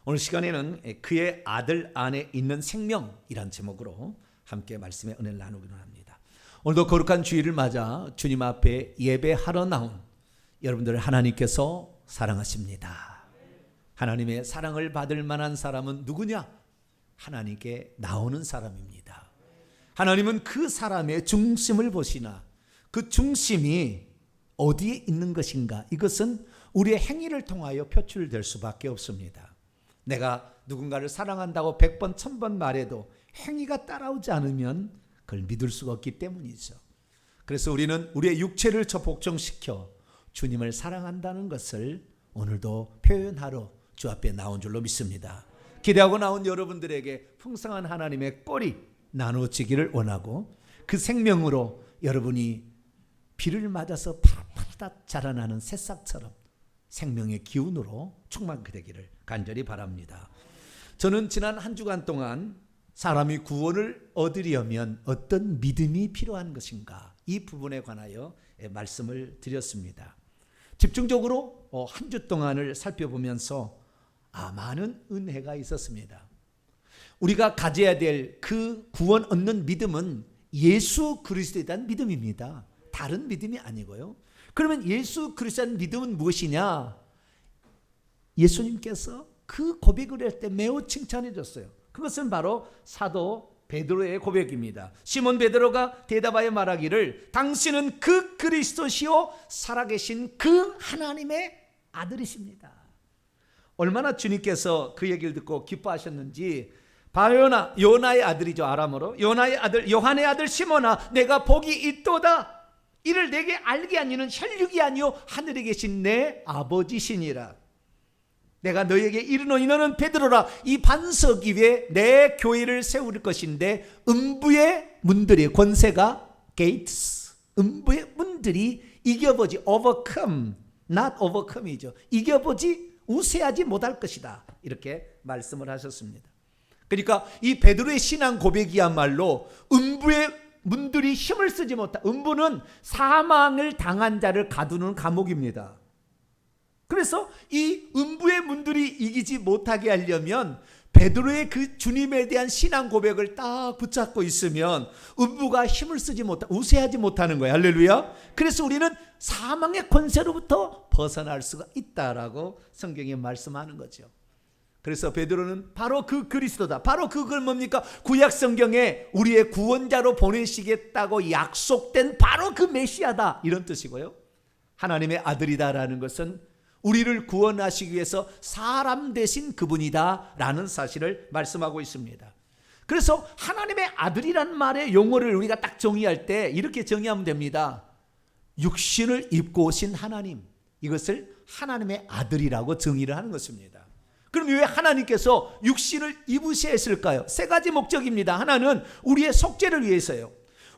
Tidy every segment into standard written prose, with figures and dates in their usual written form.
오늘 시간에는 그의 아들 안에 있는 생명이란 제목으로 함께 말씀의 은혜를 나누기로 합니다. 오늘도 거룩한 주일을 맞아 주님 앞에 예배하러 나온 여러분들을 하나님께서 사랑하십니다. 하나님의 사랑을 받을 만한 사람은 누구냐? 하나님께 나오는 사람입니다. 하나님은 그 사람의 중심을 보시나 그 중심이 어디에 있는 것인가? 이것은 우리의 행위를 통하여 표출될 수밖에 없습니다. 내가 누군가를 사랑한다고 100번, 1000번 말해도 행위가 따라오지 않으면 그걸 믿을 수가 없기 때문이죠. 그래서 우리는 우리의 육체를 복종시켜 주님을 사랑한다는 것을 오늘도 표현하러 주 앞에 나온 줄로 믿습니다. 기대하고 나온 여러분들에게 풍성한 하나님의 꼴이 나누어지기를 원하고 그 생명으로 여러분이 비를 맞아서 파닥파닥 자라나는 새싹처럼 생명의 기운으로 충만하게 되기를 간절히 바랍니다. 저는 지난 한 주간 동안 사람이 구원을 얻으려면 어떤 믿음이 필요한 것인가, 이 부분에 관하여 말씀을 드렸습니다. 집중적으로 한 주 동안을 살펴보면서 많은 은혜가 있었습니다. 우리가 가져야 될 그 구원 얻는 믿음은 예수 그리스도에 대한 믿음입니다. 다른 믿음이 아니고요. 그러면 예수 그리스도에 대한 믿음은 무엇이냐? 예수님께서 그 고백을 할 때 매우 칭찬해 줬어요. 그것은 바로 사도 베드로의 고백입니다. 시몬 베드로가 대답하여 말하기를 당신은 그 그리스도시요 살아계신 그 하나님의 아들이십니다. 얼마나 주님께서 그 얘기를 듣고 기뻐하셨는지, 바요나, 요나의 아들이죠. 아람어로 요나의 아들, 요한의 아들 시몬아, 내가 복이 있도다. 이를 내게 알게 하니는 혈육이 아니요 하늘에 계신 내 아버지시니라. 내가 너에게 이르노니 너는 베드로라. 이 반석 위에 내 교회를 세울 것인데 음부의 문들이, 권세가 gates, 음부의 문들이 이겨보지, overcome, not overcome이죠. 이겨보지, 우세하지 못할 것이다. 이렇게 말씀을 하셨습니다. 그러니까 이 베드로의 신앙 고백이야말로 음부의 문들이 힘을 쓰지 못한, 음부는 사망을 당한 자를 가두는 감옥입니다. 그래서 이 음부의 문들이 이기지 못하게 하려면 베드로의 그 주님에 대한 신앙 고백을 딱 붙잡고 있으면 음부가 힘을 쓰지 못하, 우세하지 못하는 거예요. 할렐루야. 그래서 우리는 사망의 권세로부터 벗어날 수가 있다라고 성경에 말씀하는 거죠. 그래서 베드로는 바로 그 그리스도다. 바로 그걸 뭡니까? 구약 성경에 우리의 구원자로 보내시겠다고 약속된 바로 그 메시아다, 이런 뜻이고요. 하나님의 아들이다라는 것은 우리를 구원하시기 위해서 사람 되신 그분이다 라는 사실을 말씀하고 있습니다. 그래서 하나님의 아들이란 말의 용어를 우리가 딱 정의할 때 이렇게 정의하면 됩니다. 육신을 입고 오신 하나님, 이것을 하나님의 아들이라고 정의를 하는 것입니다. 그럼 왜 하나님께서 육신을 입으셔야 했을까요? 세 가지 목적입니다. 하나는 우리의 속죄를 위해서요.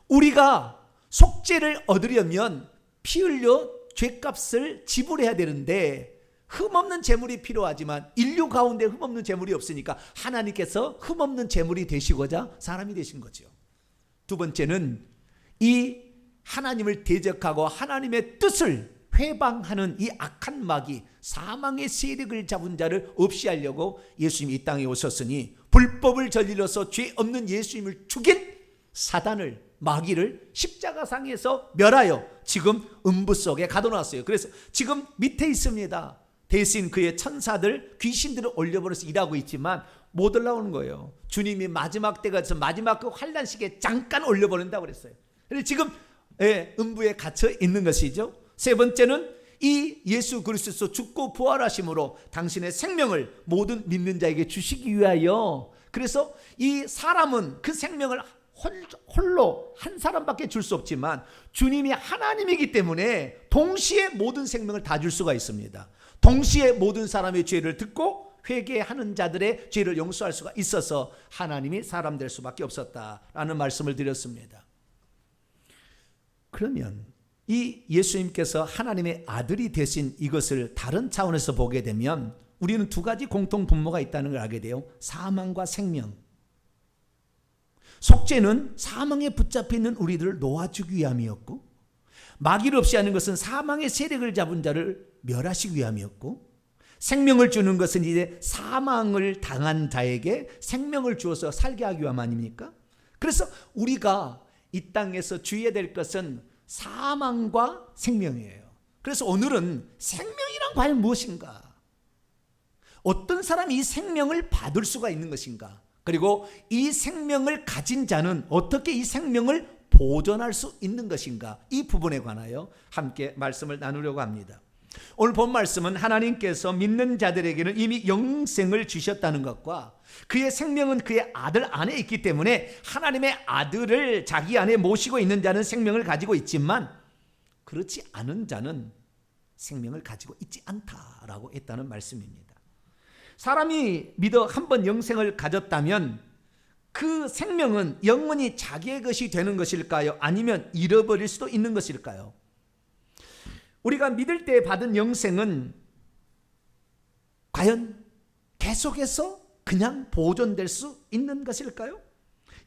우리가 속죄를 얻으려면 피 흘려 죄값을 지불해야 되는데 흠없는 제물이 필요하지만 인류 가운데 흠없는 제물이 없으니까 하나님께서 흠없는 제물이 되시고자 사람이 되신 거죠. 두 번째는 이 하나님을 대적하고 하나님의 뜻을 회방하는 이 악한 마귀, 사망의 세력을 잡은 자를 없이 하려고 예수님이 이 땅에 오셨으니 불법을 저질러서 죄 없는 예수님을 죽인 사단을, 마귀를 십자가상에서 멸하여 지금 음부 속에 가둬놨어요. 그래서 지금 밑에 있습니다. 대신 그의 천사들, 귀신들을 올려버려서 일하고 있지만 못 올라오는 거예요. 주님이 마지막 때가 돼서 마지막 그 환난 시기에 잠깐 올려버린다고 그랬어요. 그래서 지금 음부에 갇혀 있는 것이죠. 세 번째는 이 예수 그리스도 죽고 부활하심으로 당신의 생명을 모든 믿는 자에게 주시기 위하여, 그래서 이 사람은 그 생명을 홀로 한 사람밖에 줄 수 없지만 주님이 하나님이기 때문에 동시에 모든 생명을 다 줄 수가 있습니다. 동시에 모든 사람의 죄를 듣고 회개하는 자들의 죄를 용서할 수가 있어서 하나님이 사람 될 수밖에 없었다라는 말씀을 드렸습니다. 그러면 이 예수님께서 하나님의 아들이 되신 이것을 다른 차원에서 보게 되면 우리는 두 가지 공통 분모가 있다는 걸 알게 돼요. 사망과 생명. 속죄는 사망에 붙잡혀 있는 우리들을 놓아주기 위함이었고, 마귀를 없이 하는 것은 사망의 세력을 잡은 자를 멸하시기 위함이었고, 생명을 주는 것은 이제 사망을 당한 자에게 생명을 주어서 살게 하기 위함 아닙니까? 그래서 우리가 이 땅에서 주의해야 될 것은 사망과 생명이에요. 그래서 오늘은 생명이란 과연 무엇인가? 어떤 사람이 이 생명을 받을 수가 있는 것인가? 그리고 이 생명을 가진 자는 어떻게 이 생명을 보존할 수 있는 것인가? 이 부분에 관하여 함께 말씀을 나누려고 합니다. 오늘 본 말씀은 하나님께서 믿는 자들에게는 이미 영생을 주셨다는 것과 그의 생명은 그의 아들 안에 있기 때문에 하나님의 아들을 자기 안에 모시고 있는 자는 생명을 가지고 있지만 그렇지 않은 자는 생명을 가지고 있지 않다라고 했다는 말씀입니다. 사람이 믿어 한번 영생을 가졌다면 그 생명은 영원히 자기의 것이 되는 것일까요? 아니면 잃어버릴 수도 있는 것일까요? 우리가 믿을 때 받은 영생은 과연 계속해서 그냥 보존될 수 있는 것일까요?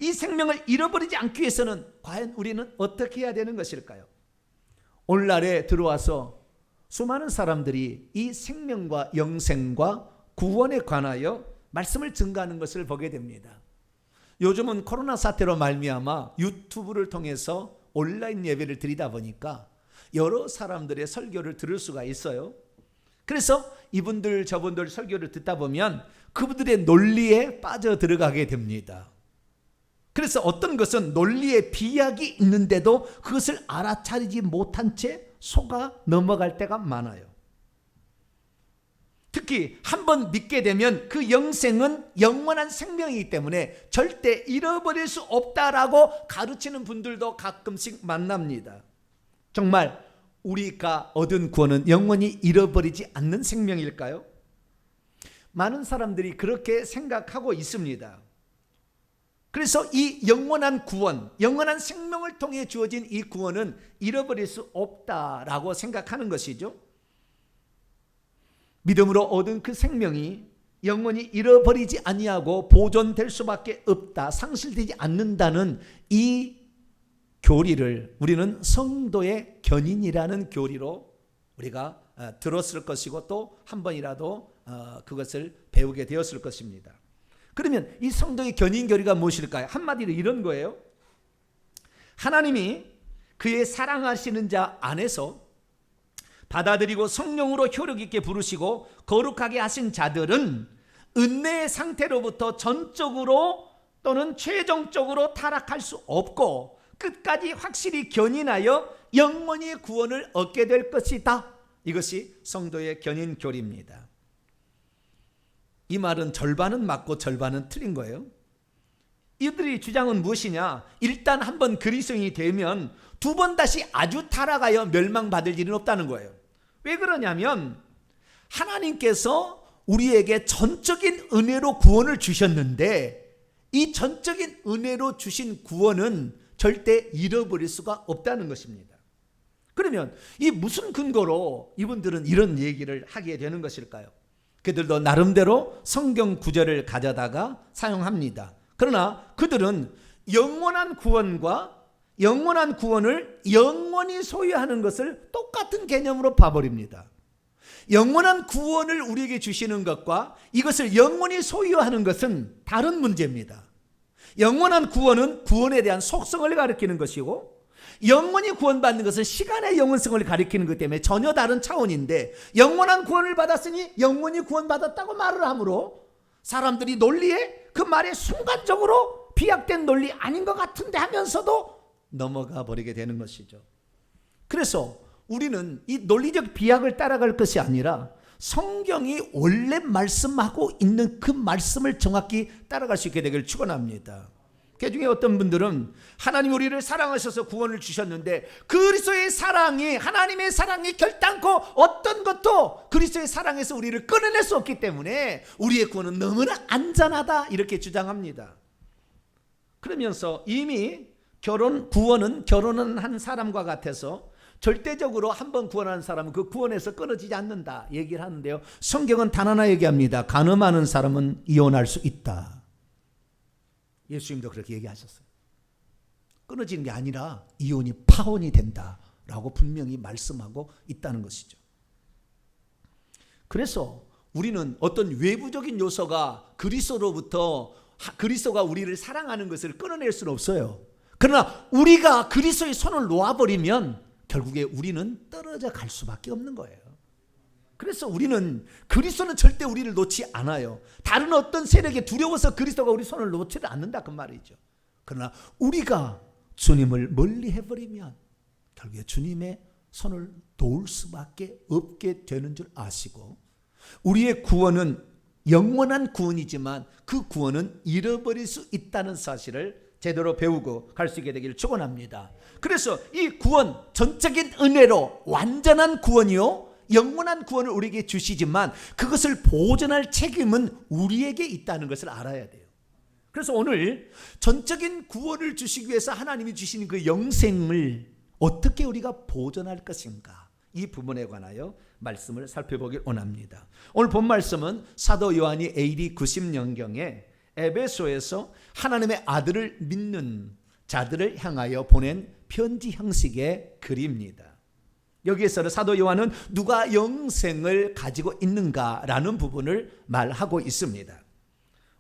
이 생명을 잃어버리지 않기 위해서는 과연 우리는 어떻게 해야 되는 것일까요? 오늘날에 들어와서 수많은 사람들이 이 생명과 영생과 구원에 관하여 말씀을 증거하는 것을 보게 됩니다. 요즘은 코로나 사태로 말미암아 유튜브를 통해서 온라인 예배를 드리다 보니까 여러 사람들의 설교를 들을 수가 있어요. 그래서 이분들 저분들 설교를 듣다 보면 그분들의 논리에 빠져 들어가게 됩니다. 그래서 어떤 것은 논리에 비약이 있는데도 그것을 알아차리지 못한 채 속아 넘어갈 때가 많아요. 특히 한번 믿게 되면 그 영생은 영원한 생명이기 때문에 절대 잃어버릴 수 없다라고 가르치는 분들도 가끔씩 만납니다. 정말 우리가 얻은 구원은 영원히 잃어버리지 않는 생명일까요? 많은 사람들이 그렇게 생각하고 있습니다. 그래서 이 영원한 구원, 영원한 생명을 통해 주어진 이 구원은 잃어버릴 수 없다라고 생각하는 것이죠. 믿음으로 얻은 그 생명이 영원히 잃어버리지 아니하고 보존될 수밖에 없다, 상실되지 않는다는 이 교리를 우리는 성도의 견인이라는 교리로 우리가 들었을 것이고 또 한 번이라도 그것을 배우게 되었을 것입니다. 그러면 이 성도의 견인 교리가 무엇일까요? 한마디로 이런 거예요. 하나님이 그의 사랑하시는 자 안에서 받아들이고 성령으로 효력 있게 부르시고 거룩하게 하신 자들은 은혜의 상태로부터 전적으로 또는 최종적으로 타락할 수 없고 끝까지 확실히 견인하여 영원히 구원을 얻게 될 것이다. 이것이 성도의 견인 교리입니다. 이 말은 절반은 맞고 절반은 틀린 거예요. 이들의 주장은 무엇이냐? 일단 한번 그리스도인이 되면 두 번 다시 아주 타락하여 멸망받을 일은 없다는 거예요. 왜 그러냐면 하나님께서 우리에게 전적인 은혜로 구원을 주셨는데 이 전적인 은혜로 주신 구원은 절대 잃어버릴 수가 없다는 것입니다. 그러면 이 무슨 근거로 이분들은 이런 얘기를 하게 되는 것일까요? 그들도 나름대로 성경 구절을 가져다가 사용합니다. 그러나 그들은 영원한 구원과 영원한 구원을 영원히 소유하는 것을 똑같은 개념으로 봐버립니다. 영원한 구원을 우리에게 주시는 것과 이것을 영원히 소유하는 것은 다른 문제입니다. 영원한 구원은 구원에 대한 속성을 가리키는 것이고 영원히 구원받는 것은 시간의 영원성을 가리키는 것 때문에 전혀 다른 차원인데 영원한 구원을 받았으니 영원히 구원받았다고 말을 하므로 사람들이 논리에 그 말에 순간적으로 비약된 논리 아닌 것 같은데 하면서도 넘어가 버리게 되는 것이죠. 그래서 우리는 이 논리적 비약을 따라갈 것이 아니라 성경이 원래 말씀하고 있는 그 말씀을 정확히 따라갈 수 있게 되기를 축원합니다. 그 중에 어떤 분들은 하나님 우리를 사랑하셔서 구원을 주셨는데 그리스도의 사랑이 하나님의 사랑이 결단코 어떤 것도 그리스도의 사랑에서 우리를 끊어낼 수 없기 때문에 우리의 구원은 너무나 안전하다 이렇게 주장합니다. 그러면서 이미 구원은 결혼은 한 사람과 같아서 절대적으로 한번 구원하는 사람은 그 구원에서 끊어지지 않는다 얘기를 하는데요. 성경은 단 하나 얘기합니다. 간음하는 사람은 이혼할 수 있다. 예수님도 그렇게 얘기하셨어요. 끊어지는 게 아니라 이혼이 파혼이 된다라고 분명히 말씀하고 있다는 것이죠. 그래서 우리는 어떤 외부적인 요소가 그리스도가 우리를 사랑하는 것을 끊어낼 수는 없어요. 그러나 우리가 그리스도의 손을 놓아버리면 결국에 우리는 떨어져 갈 수밖에 없는 거예요. 그래서 그리스도는 절대 우리를 놓지 않아요. 다른 어떤 세력에 두려워서 그리스도가 우리 손을 놓지를 않는다 그 말이죠. 그러나 우리가 주님을 멀리 해버리면 결국에 주님의 손을 놓을 수밖에 없게 되는 줄 아시고, 우리의 구원은 영원한 구원이지만 그 구원은 잃어버릴 수 있다는 사실을 제대로 배우고 갈 수 있게 되기를 축원합니다. 그래서 이 구원, 전적인 은혜로 완전한 구원이요 영원한 구원을 우리에게 주시지만 그것을 보존할 책임은 우리에게 있다는 것을 알아야 돼요. 그래서 오늘 전적인 구원을 주시기 위해서 하나님이 주시는 그 영생을 어떻게 우리가 보존할 것인가, 이 부분에 관하여 말씀을 살펴보길 원합니다. 오늘 본 말씀은 사도 요한이 AD 90년경에 에베소에서 하나님의 아들을 믿는 자들을 향하여 보낸 편지 형식의 글입니다. 여기에서는 사도 요한은 누가 영생을 가지고 있는가라는 부분을 말하고 있습니다.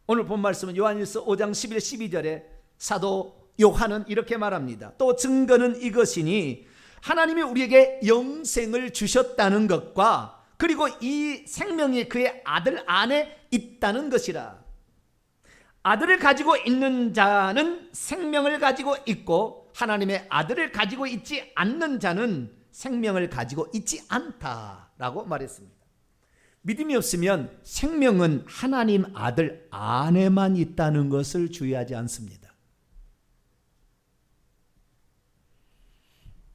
오늘 본 말씀은 요한일서 5장 11, 12절에 사도 요한은 이렇게 말합니다. 또 증거는 이것이니 하나님이 우리에게 영생을 주셨다는 것과 그리고 이 생명이 그의 아들 안에 있다는 것이라. 아들을 가지고 있는 자는 생명을 가지고 있고 하나님의 아들을 가지고 있지 않는 자는 생명을 가지고 있지 않다라고 말했습니다. 믿음이 없으면 생명은 하나님 아들 안에만 있다는 것을 주의하지 않습니다.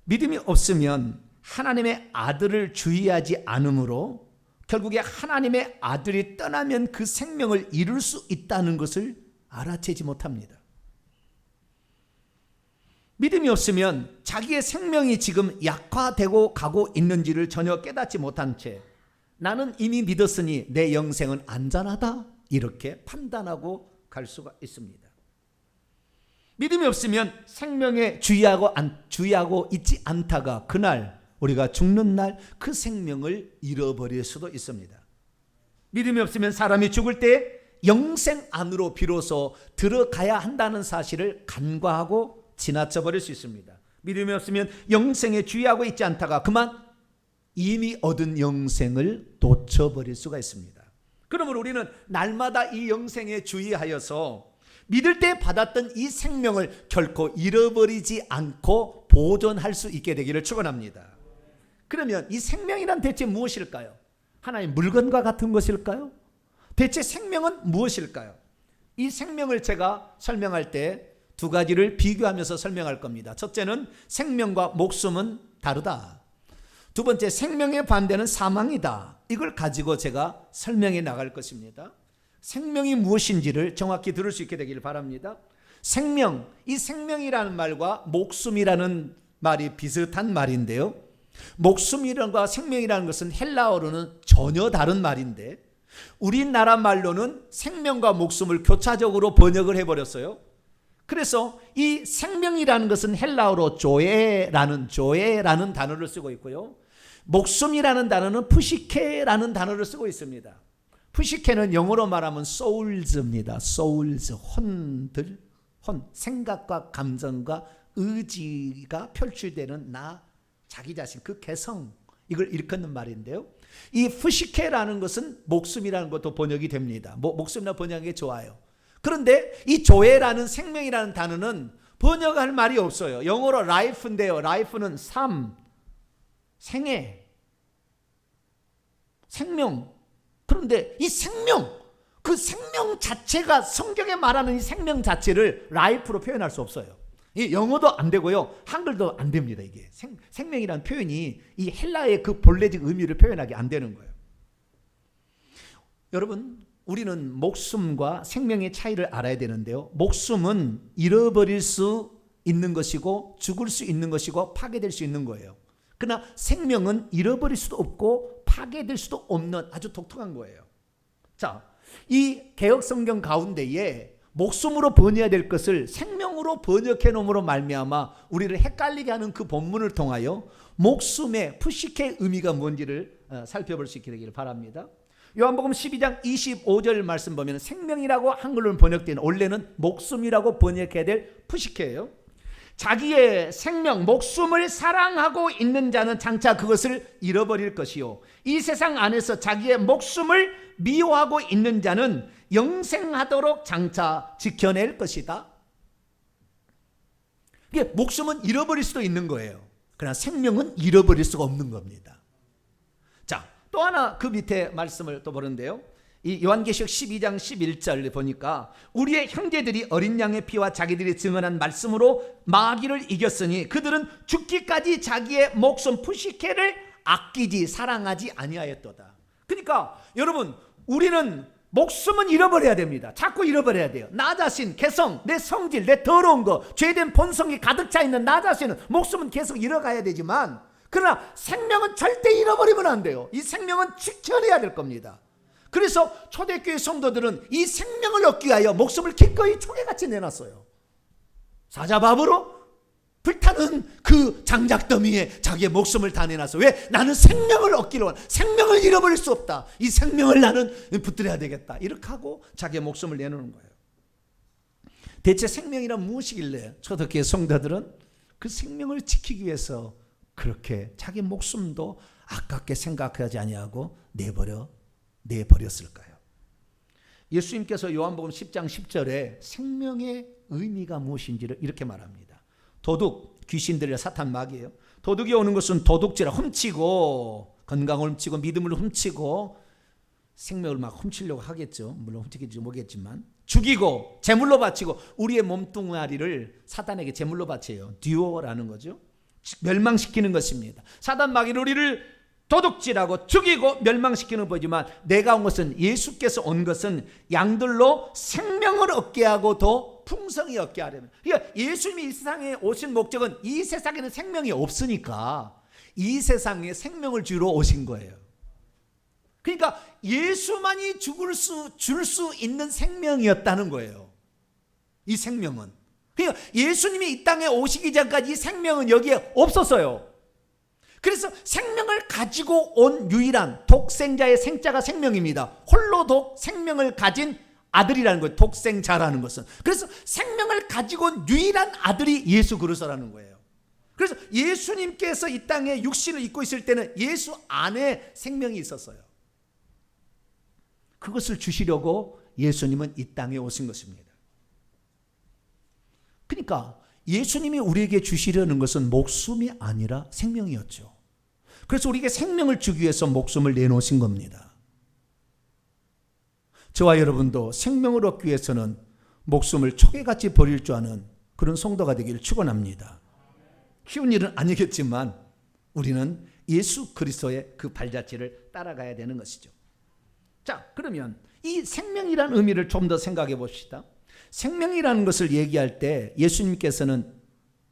믿음이 없으면 하나님의 아들을 주의하지 않으므로 결국에 하나님의 아들이 떠나면 그 생명을 이룰 수 있다는 것을 알아채지 못합니다. 믿음이 없으면 자기의 생명이 지금 약화되고 가고 있는지를 전혀 깨닫지 못한 채 나는 이미 믿었으니 내 영생은 안전하다 이렇게 판단하고 갈 수가 있습니다. 믿음이 없으면 생명에 주의하고 있지 않다가 그날 우리가 죽는 날 그 생명을 잃어버릴 수도 있습니다. 믿음이 없으면 사람이 죽을 때 영생 안으로 비로소 들어가야 한다는 사실을 간과하고 지나쳐버릴 수 있습니다. 믿음이 없으면 영생에 주의하고 있지 않다가 그만 이미 얻은 영생을 놓쳐버릴 수가 있습니다. 그러므로 우리는 날마다 이 영생에 주의하여서 믿을 때 받았던 이 생명을 결코 잃어버리지 않고 보존할 수 있게 되기를 축원합니다. 그러면 이 생명이란 대체 무엇일까요? 하나의 물건과 같은 것일까요? 대체 생명은 무엇일까요? 이 생명을 제가 설명할 때 두 가지를 비교하면서 설명할 겁니다. 첫째는 생명과 목숨은 다르다. 두 번째, 생명의 반대는 사망이다. 이걸 가지고 제가 설명해 나갈 것입니다. 생명이 무엇인지를 정확히 들을 수 있게 되기를 바랍니다. 생명, 이 생명이라는 말과 목숨이라는 말이 비슷한 말인데요. 목숨이란과 생명이라는 것은 헬라어로는 전혀 다른 말인데 우리나라 말로는 생명과 목숨을 교차적으로 번역을 해버렸어요. 그래서 이 생명이라는 것은 헬라어로 조에라는 단어를 쓰고 있고요. 목숨이라는 단어는 푸시케라는 단어를 쓰고 있습니다. 푸시케는 영어로 말하면 souls입니다. souls, 혼들, 생각과 감정과 의지가 표출되는 나, 자기 자신, 그 개성, 이걸 일컫는 말인데요. 이 푸시케라는 것은 목숨이라는 것도 번역이 됩니다. 목숨이나 번역하는 게 좋아요. 그런데 이 조에라는 생명이라는 단어는 번역할 말이 없어요. 영어로 life인데요. life는 삶, 생애, 생명. 그런데 이 생명, 그 생명 자체가 성경에 말하는 이 생명 자체를 life로 표현할 수 없어요. 이 영어도 안 되고요. 한글도 안 됩니다. 이게 생명이라는 표현이 이 헬라의 그 본래적 의미를 표현하기 안 되는 거예요. 여러분, 우리는 목숨과 생명의 차이를 알아야 되는데요. 목숨은 잃어버릴 수 있는 것이고 죽을 수 있는 것이고 파괴될 수 있는 거예요. 그러나 생명은 잃어버릴 수도 없고 파괴될 수도 없는 아주 독특한 거예요. 자, 이 개역성경 가운데에 목숨으로 번역해야 될 것을 생명으로 번역해 놓음으로 말미암아 우리를 헷갈리게 하는 그 본문을 통하여 목숨의 푸시케의 의미가 뭔지를 살펴볼 수 있게 되기를 바랍니다. 요한복음 12장 25절 말씀 보면 생명이라고 한글로 번역된, 원래는 목숨이라고 번역해야 될 푸시케예요. 자기의 생명, 목숨을 사랑하고 있는 자는 장차 그것을 잃어버릴 것이요, 이 세상 안에서 자기의 목숨을 미워하고 있는 자는 영생하도록 장차 지켜낼 것이다. 이게 목숨은 잃어버릴 수도 있는 거예요. 그러나 생명은 잃어버릴 수가 없는 겁니다. 자, 또 하나 그 밑에 말씀을 또 보는데요, 이 요한계시록 12장 11절 보니까 우리의 형제들이 어린 양의 피와 자기들이 증언한 말씀으로 마귀를 이겼으니 그들은 죽기까지 자기의 목숨 푸시케를 아끼지 사랑하지 아니하였도다. 그러니까 여러분, 우리는 목숨은 잃어버려야 됩니다. 자꾸 잃어버려야 돼요. 나 자신, 개성, 내 성질, 내 더러운 거, 죄된 본성이 가득 차 있는 나 자신은 목숨은 계속 잃어가야 되지만, 그러나 생명은 절대 잃어버리면 안 돼요. 이 생명은 지켜내야 될 겁니다. 그래서 초대교회 성도들은 이 생명을 얻기 위하여 목숨을 기꺼이 초계같이 내놨어요. 사자밥으로 불타는 그 장작더미에 자기의 목숨을 다 내놨어. 왜? 나는 생명을 얻기로 원, 생명을 잃어버릴 수 없다. 이 생명을 나는 붙들어야 되겠다. 이렇게 하고 자기의 목숨을 내놓는 거예요. 대체 생명이란 무엇이길래 초대교회 성도들은 그 생명을 지키기 위해서 그렇게 자기 목숨도 아깝게 생각하지 아니하고 내버렸을까요? 예수님께서 요한복음 10장 10절에 생명의 의미가 무엇인지를 이렇게 말합니다. 도둑, 귀신들이라 사탄 마귀예요. 도둑이 오는 것은 도둑질을 훔치고, 건강을 훔치고, 믿음을 훔치고, 생명을 막 훔치려고 하겠죠. 물론 훔치겠지 모르겠지만, 죽이고 제물로 바치고, 우리의 몸뚱아리를 사탄에게 제물로 바쳐요. 듀오라는 거죠. 멸망시키는 것입니다. 사단 마귀는 우리를 도둑질하고 죽이고 멸망시키는 거지만, 내가 온 것은, 예수께서 온 것은 양들로 생명을 얻게 하고 더 풍성히 얻게 하려면. 그러니까 예수님이 이 세상에 오신 목적은 이 세상에는 생명이 없으니까 이 세상에 생명을 주러 오신 거예요. 그러니까 예수만이 줄 수 있는 생명이었다는 거예요. 이 생명은. 그러니까 예수님이 이 땅에 오시기 전까지 이 생명은 여기에 없었어요. 그래서 생명을 가지고 온 유일한 독생자의 생자가 생명입니다. 홀로 독 생명을 가진 아들이라는 거예요. 독생자라는 것은. 그래서 생명을 가지고 온 유일한 아들이 예수 그리스도라는 거예요. 그래서 예수님께서 이 땅에 육신을 입고 있을 때는 예수 안에 생명이 있었어요. 그것을 주시려고 예수님은 이 땅에 오신 것입니다. 그러니까 예수님이 우리에게 주시려는 것은 목숨이 아니라 생명이었죠. 그래서 우리에게 생명을 주기 위해서 목숨을 내놓으신 겁니다. 저와 여러분도 생명을 얻기 위해서는 목숨을 초계같이 버릴 줄 아는 그런 성도가 되기를 축원합니다. 쉬운 일은 아니겠지만 우리는 예수 그리스도의 그 발자취를 따라가야 되는 것이죠. 자, 그러면 이 생명이라는 의미를 좀 더 생각해 봅시다. 생명이라는 것을 얘기할 때 예수님께서는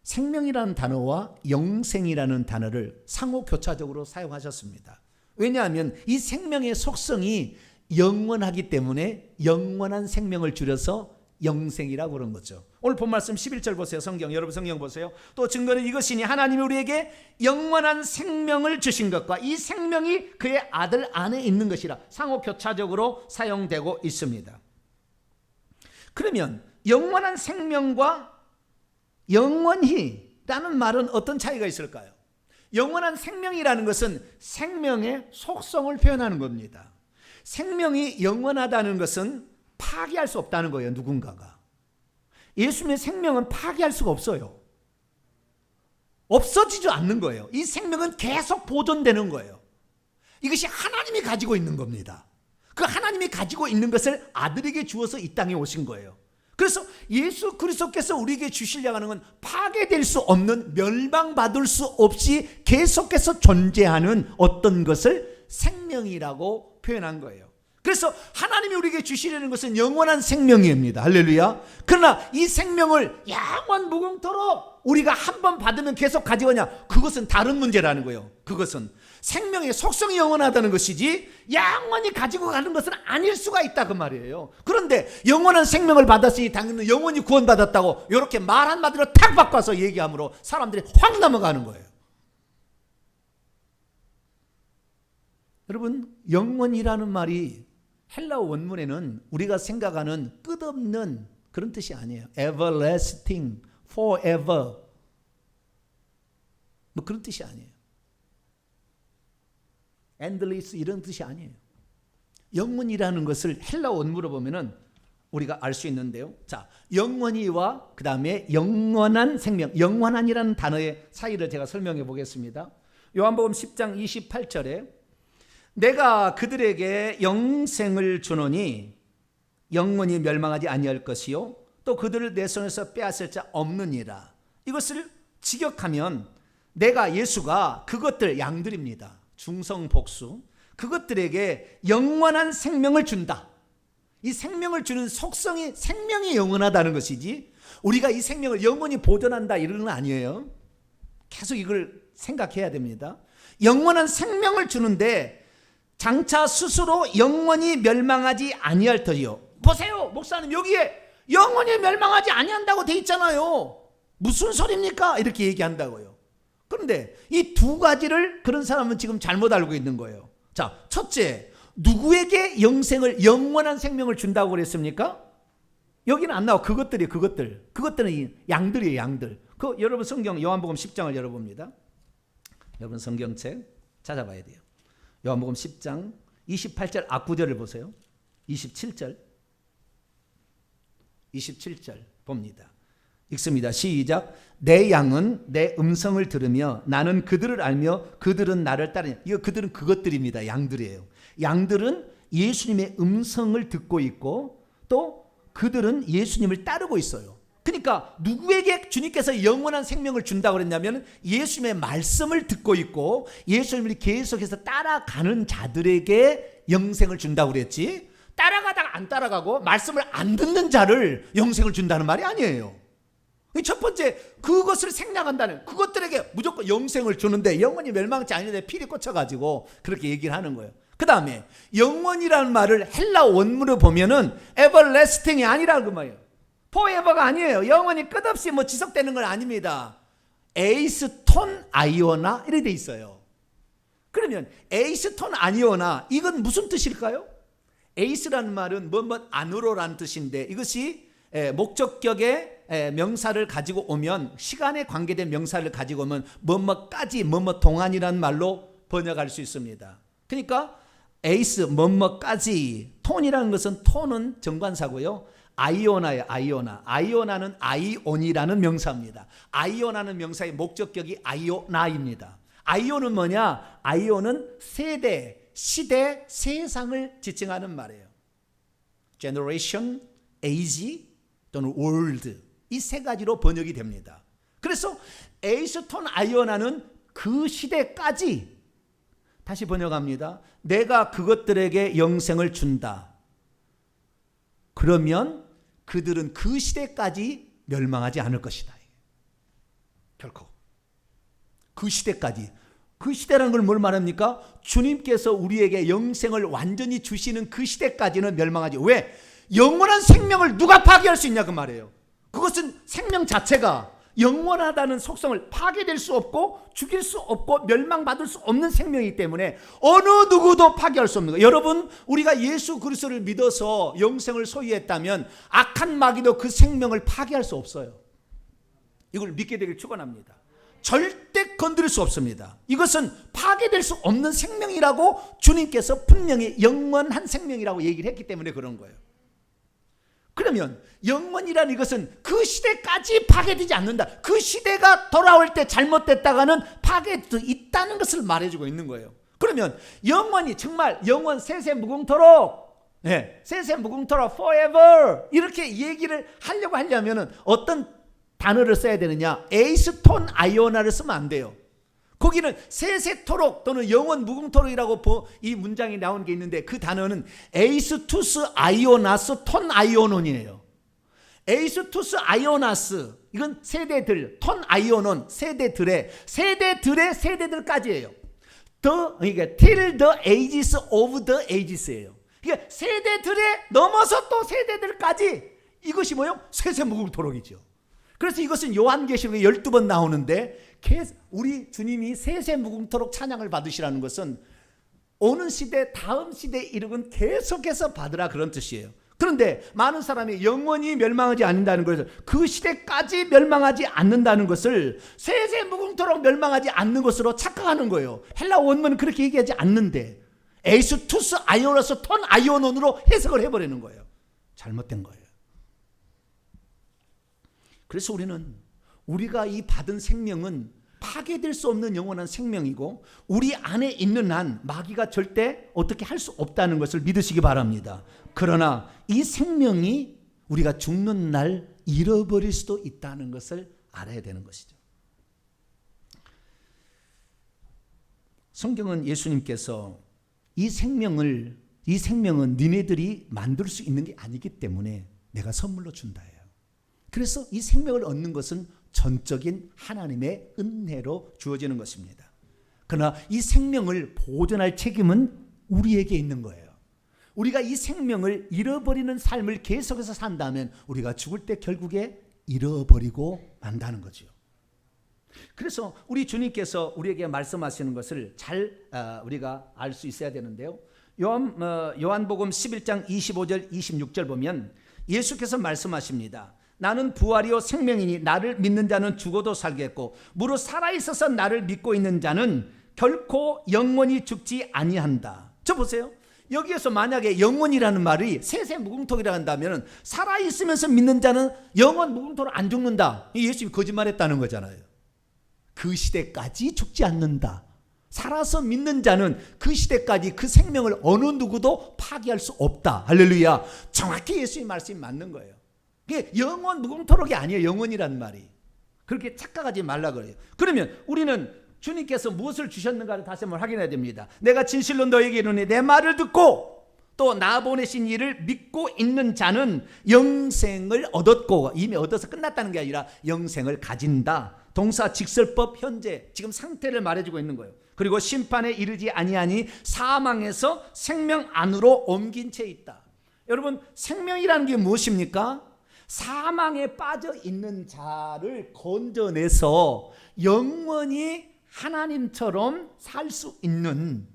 생명이라는 단어와 영생이라는 단어를 상호 교차적으로 사용하셨습니다. 왜냐하면 이 생명의 속성이 영원하기 때문에 영원한 생명을 줄여서 영생이라고 그런 거죠. 오늘 본 말씀 11절 보세요. 성경, 여러분 성경 보세요. 또 증거는 이것이니 하나님이 우리에게 영원한 생명을 주신 것과 이 생명이 그의 아들 안에 있는 것이라 상호 교차적으로 사용되고 있습니다. 그러면 영원한 생명과 영원히라는 말은 어떤 차이가 있을까요? 영원한 생명이라는 것은 생명의 속성을 표현하는 겁니다. 생명이 영원하다는 것은 파괴할 수 없다는 거예요. 누군가가. 예수님의 생명은 파괴할 수가 없어요. 없어지지 않는 거예요. 이 생명은 계속 보존되는 거예요. 이것이 하나님이 가지고 있는 겁니다. 그 하나님이 가지고 있는 것을 아들에게 주어서 이 땅에 오신 거예요. 그래서 예수 그리스도께서 우리에게 주시려고 하는 건 파괴될 수 없는, 멸망받을 수 없이 계속해서 존재하는 어떤 것을 생명이라고 표현한 거예요. 그래서 하나님이 우리에게 주시려는 것은 영원한 생명입니다. 할렐루야. 그러나 이 생명을 영원 무궁토록 우리가 한 번 받으면 계속 가져가냐, 그것은 다른 문제라는 거예요. 그것은 생명의 속성이 영원하다는 것이지 영원히 가지고 가는 것은 아닐 수가 있다 그 말이에요. 그런데 영원한 생명을 받았으니 당연히 영원히 구원받았다고 이렇게 말 한마디로 탁 바꿔서 얘기함으로 사람들이 확 넘어가는 거예요. 여러분, 영원이라는 말이 헬라 원문에는 우리가 생각하는 끝없는 그런 뜻이 아니에요. everlasting, forever 뭐 그런 뜻이 아니에요. endless 이런 뜻이 아니에요. 영원이라는 것을 헬라 원문으로 보면은 우리가 알 수 있는데요. 자, 영원히와 그 다음에 영원한 생명, 영원한이라는 단어의 사이를 제가 설명해 보겠습니다. 요한복음 10장 28절에 내가 그들에게 영생을 주노니 영원히 멸망하지 아니할 것이요 또 그들을 내 손에서 빼앗을 자 없느니라. 이것을 직역하면 내가 예수가 그것들 양들입니다. 중성복수 그것들에게 영원한 생명을 준다. 이 생명을 주는 속성이 생명이 영원하다는 것이지 우리가 이 생명을 영원히 보존한다 이런 건 아니에요. 계속 이걸 생각해야 됩니다. 영원한 생명을 주는데 장차 스스로 영원히 멸망하지 아니할 터이요. 보세요, 목사님 여기에 영원히 멸망하지 아니한다고 돼 있잖아요. 무슨 소리입니까? 이렇게 얘기한다고요. 그런데 이 두 가지를 그런 사람은 지금 잘못 알고 있는 거예요. 자, 첫째, 누구에게 영원한 생명을 준다고 그랬습니까? 여기는 안 나와. 그것들은 양들이에요, 양들. 여러분 성경 요한복음 10장을 열어봅니다. 여러분 성경책 찾아봐야 돼요. 요한복음 10장 28절 앞구절을 보세요. 27절 봅니다. 읽습니다. 시작. 내 양은 내 음성을 들으며 나는 그들을 알며 그들은 나를 따르냐. 이거 그들은 그것들입니다. 양들이에요. 양들은 예수님의 음성을 듣고 있고 또 그들은 예수님을 따르고 있어요. 그러니까 누구에게 주님께서 영원한 생명을 준다고 그랬냐면 예수님의 말씀을 듣고 있고 예수님을 계속해서 따라가는 자들에게 영생을 준다고 그랬지, 따라가다가 안 따라가고 말씀을 안 듣는 자를 영생을 준다는 말이 아니에요. 첫 번째, 그것을 생략한다는, 그것들에게 무조건 영생을 주는데 영원히 멸망하지 않는데 피리 꽂혀가지고 그렇게 얘기를 하는 거예요. 그 다음에 영원이라는 말을 헬라 원문으로 보면은 everlasting이 아니라 그 말이에요. forever가 아니에요. 영원히 끝없이 뭐 지속되는 건 아닙니다. 에이스 톤 아이오나 이렇게 돼 있어요. 그러면 에이스 톤 아이오나 이건 무슨 뜻일까요? 에이스라는 말은 뭐뭐 안으로라는 뜻인데 이것이 목적격의 명사를 가지고 오면, 시간에 관계된 명사를 가지고 오면 뭐뭐까지 뭐뭐 동안이라는 말로 번역할 수 있습니다. 그러니까 에이스 뭐뭐까지, 톤이라는 것은 톤은 정관사고요. 아이오나예요. 아이오나는 아이온이라는 명사입니다. 아이오나는 명사의 목적격이 아이오나입니다. 아이온은 뭐냐? 아이온은 세대, 시대, 세상을 지칭하는 말이에요. generation, age 또는 world, 이 세 가지로 번역이 됩니다. 그래서 에이스톤 아이오나는 그 시대까지, 다시 번역합니다. 내가 그것들에게 영생을 준다. 그러면 그들은 그 시대까지 멸망하지 않을 것이다. 결코. 그 시대까지. 그 시대라는 걸 뭘 말합니까? 주님께서 우리에게 영생을 완전히 주시는 그 시대까지는 멸망하지. 왜? 영원한 생명을 누가 파괴할 수 있냐 그 말이에요. 그것은 생명 자체가 영원하다는 속성을 파괴될 수 없고 죽일 수 없고 멸망받을 수 없는 생명이기 때문에 어느 누구도 파괴할 수 없는 거예요. 여러분, 우리가 예수 그리스도를 믿어서 영생을 소유했다면 악한 마귀도 그 생명을 파괴할 수 없어요. 이걸 믿게 되길 축원합니다. 절대 건드릴 수 없습니다. 이것은 파괴될 수 없는 생명이라고 주님께서 분명히 영원한 생명이라고 얘기를 했기 때문에 그런 거예요. 그러면 영원이라는 이것은 그 시대까지 파괴되지 않는다. 그 시대가 돌아올 때 잘못됐다가는 파괴도 있다는 것을 말해주고 있는 거예요. 그러면 영원히 정말 영원 세세무궁토록, 세세무궁토록 forever 이렇게 얘기를 하려면 어떤 단어를 써야 되느냐? 에이스톤 아이오나를 쓰면 안 돼요. 거기는 세세토록 또는 영원 무궁토록이라고 이 문장이 나온 게 있는데 그 단어는 에이스투스 아이오나스 톤 아이오논이에요. 에이스투스 아이오나스, 이건 세대들, 톤 아이오논 세대들의 세대들까지예요. 그러니까 till the ages of the ages예요. 그러니까 세대들에 넘어서 또 세대들까지, 이것이 뭐예요? 세세무궁토록이죠. 그래서 이것은 요한계시록에 12번 나오는데 우리 주님이 세세무궁토록 찬양을 받으시라는 것은 오는 시대, 다음 시대에 이르건 계속해서 받으라, 그런 뜻이에요. 그런데 많은 사람이 영원히 멸망하지 않는다는 것을, 그 시대까지 멸망하지 않는다는 것을 세세 무궁토록 멸망하지 않는 것으로 착각하는 거예요. 헬라 원문은 그렇게 얘기하지 않는데 에이스 투스 아이오너스 톤 아이오논으로 해석을 해버리는 거예요. 잘못된 거예요. 그래서 우리가 이 받은 생명은 파괴될 수 없는 영원한 생명이고, 우리 안에 있는 한 마귀가 절대 어떻게 할 수 없다는 것을 믿으시기 바랍니다. 그러나 이 생명이 우리가 죽는 날 잃어버릴 수도 있다는 것을 알아야 되는 것이죠. 성경은 예수님께서 이 생명은 니네들이 만들 수 있는 게 아니기 때문에 내가 선물로 준다 해요. 그래서 이 생명을 얻는 것은 전적인 하나님의 은혜로 주어지는 것입니다. 그러나 이 생명을 보존할 책임은 우리에게 있는 거예요. 우리가 이 생명을 잃어버리는 삶을 계속해서 산다면 우리가 죽을 때 결국에 잃어버리고 만다는 거죠. 그래서 우리 주님께서 우리에게 말씀하시는 것을 잘 우리가 알 수 있어야 되는데요. 요한복음 11장 25절 26절 보면 예수께서 말씀하십니다. 나는 부활이요 생명이니 나를 믿는 자는 죽어도 살겠고 무릇 살아있어서 나를 믿고 있는 자는 결코 영원히 죽지 아니한다. 저 보세요. 여기에서 만약에 영원이라는 말이 세세 무궁토기라 한다면 살아있으면서 믿는 자는 영원 무궁토로 안 죽는다. 예수님이 거짓말했다는 거잖아요. 그 시대까지 죽지 않는다. 살아서 믿는 자는 그 시대까지 그 생명을 어느 누구도 파괴할 수 없다. 할렐루야. 정확히 예수님 말씀이 맞는 거예요. 이게 영원 무궁토록이 아니에요. 영원이라는 말이. 그렇게 착각하지 말라 그래요. 그러면 우리는 주님께서 무엇을 주셨는가를 다시 한번 확인해야 됩니다. 내가 진실로 너에게 이르노니 내 말을 듣고 또 나 보내신 이를 믿고 있는 자는 영생을 얻었고, 이미 얻어서 끝났다는 게 아니라 영생을 가진다. 동사 직설법 현재 지금 상태를 말해주고 있는 거예요. 그리고 심판에 이르지 아니하니 사망에서 생명 안으로 옮긴 채 있다. 여러분, 생명이라는 게 무엇입니까? 사망에 빠져 있는 자를 건져내서 영원히 하나님처럼 살 수 있는,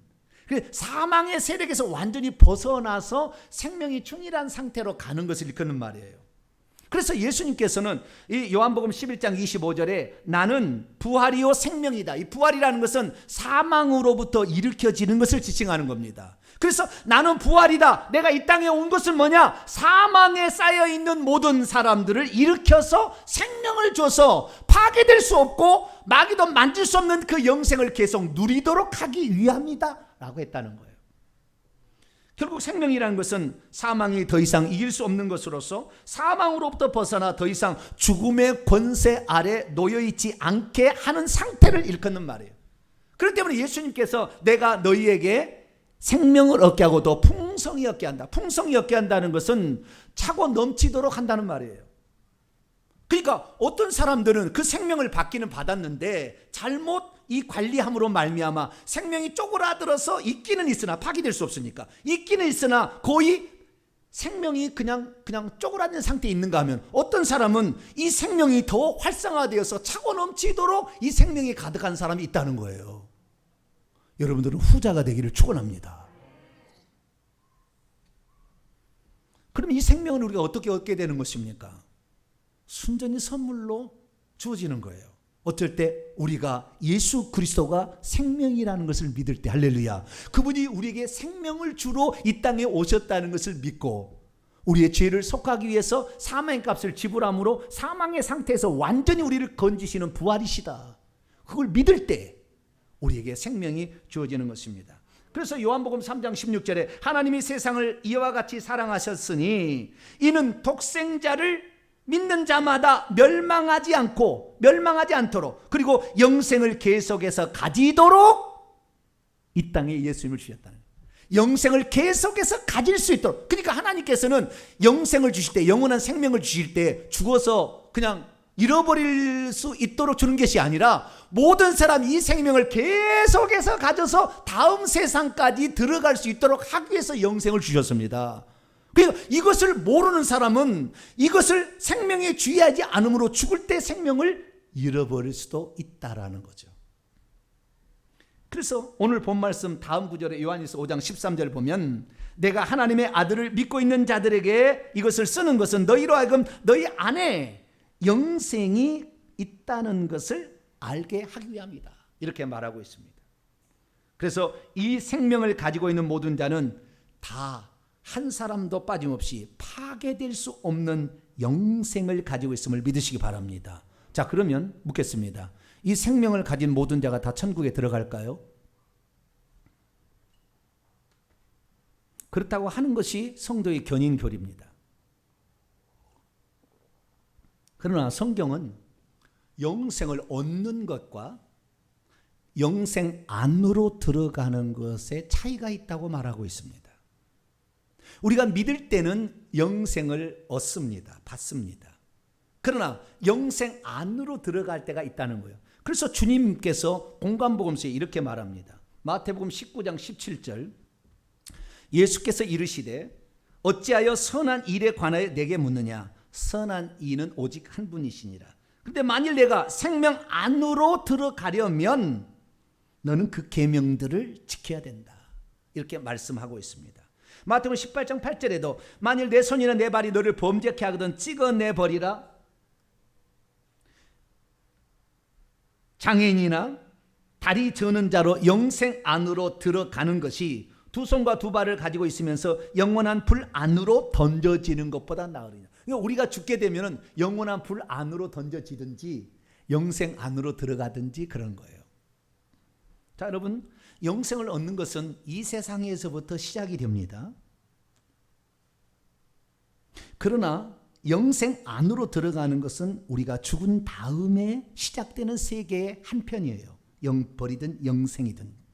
사망의 세력에서 완전히 벗어나서 생명이 충실한 상태로 가는 것을 일컫는 말이에요. 그래서 예수님께서는 이 요한복음 11장 25절에 나는 부활이요 생명이다. 이 부활이라는 것은 사망으로부터 일으켜지는 것을 지칭하는 겁니다. 그래서 나는 부활이다. 내가 이 땅에 온 것은 뭐냐? 사망에 쌓여있는 모든 사람들을 일으켜서 생명을 줘서 파괴될 수 없고 마귀도 만질 수 없는 그 영생을 계속 누리도록 하기 위함이다 라고 했다는 거예요. 결국 생명이라는 것은 사망이 더 이상 이길 수 없는 것으로서 사망으로부터 벗어나 더 이상 죽음의 권세 아래 놓여있지 않게 하는 상태를 일컫는 말이에요. 그렇기 때문에 예수님께서 내가 너희에게 생명을 얻게 하고 더 풍성히 얻게 한다. 풍성히 얻게 한다는 것은 차고 넘치도록 한다는 말이에요. 그러니까 어떤 사람들은 그 생명을 받기는 받았는데 잘못 이 관리함으로 말미암아 생명이 쪼그라들어서 있기는 있으나 파괴될 수 없으니까 있기는 있으나 거의 생명이 그냥 쪼그라든 상태에 있는가 하면, 어떤 사람은 이 생명이 더 활성화되어서 차고 넘치도록 이 생명이 가득한 사람이 있다는 거예요. 여러분들은 후자가 되기를 축원합니다. 그럼 이 생명을 우리가 어떻게 얻게 되는 것입니까? 순전히 선물로 주어지는 거예요. 어쩔 때 우리가 예수 그리스도가 생명이라는 것을 믿을 때, 할렐루야, 그분이 우리에게 생명을 주러 이 땅에 오셨다는 것을 믿고 우리의 죄를 속하기 위해서 사망의 값을 지불함으로 사망의 상태에서 완전히 우리를 건지시는 부활이시다, 그걸 믿을 때 우리에게 생명이 주어지는 것입니다. 그래서 요한복음 3장 16절에 하나님이 세상을 이와 같이 사랑하셨으니 이는 독생자를 믿는 자마다 멸망하지 않도록 그리고 영생을 계속해서 가지도록 이 땅에 예수님을 주셨다는 거예요. 영생을 계속해서 가질 수 있도록. 그러니까 하나님께서는 영생을 주실 때, 영원한 생명을 주실 때 죽어서 그냥 잃어버릴 수 있도록 주는 것이 아니라 모든 사람이 이 생명을 계속해서 가져서 다음 세상까지 들어갈 수 있도록 하기 위해서 영생을 주셨습니다. 그러니까 이것을 모르는 사람은 이것을 생명에 주의하지 않으므로 죽을 때 생명을 잃어버릴 수도 있다라는 거죠. 그래서 오늘 본 말씀 다음 구절에 요한일서 5장 13절 보면 내가 하나님의 아들을 믿고 있는 자들에게 이것을 쓰는 것은 너희로 하여금 너희 안에 영생이 있다는 것을 알게 하기 위함이다. 이렇게 말하고 있습니다. 그래서 이 생명을 가지고 있는 모든 자는 다 한 사람도 빠짐없이 파괴될 수 없는 영생을 가지고 있음을 믿으시기 바랍니다. 자, 그러면 묻겠습니다. 이 생명을 가진 모든 자가 다 천국에 들어갈까요? 그렇다고 하는 것이 성도의 견인교리입니다. 그러나 성경은 영생을 얻는 것과 영생 안으로 들어가는 것에 차이가 있다고 말하고 있습니다. 우리가 믿을 때는 영생을 얻습니다. 받습니다. 그러나 영생 안으로 들어갈 때가 있다는 거예요. 그래서 주님께서 공관복음서에 이렇게 말합니다. 마태복음 19장 17절 예수께서 이르시되 어찌하여 선한 일에 관하여 내게 묻느냐 선한 이는 오직 한 분이시니라. 그런데 만일 내가 생명 안으로 들어가려면 너는 그 계명들을 지켜야 된다. 이렇게 말씀하고 있습니다. 마태복음 18장 8절에도 만일 내 손이나 내 발이 너를 범죄케 하거든 찍어내버리라. 장애인이나 다리 저는 자로 영생 안으로 들어가는 것이 두 손과 두 발을 가지고 있으면서 영원한 불 안으로 던져지는 것보다 나으리라. 그러니까 우리가 죽게 되면 영원한 불 안으로 던져지든지 영생 안으로 들어가든지 그런 거예요. 자, 여러분, 영생을 얻는 것은 이 세상에서부터 시작이 됩니다. 그러나 영생 안으로 들어가는 것은 우리가 죽은 다음에 시작되는 세계의 한편이에요. 영벌이든 영생이든.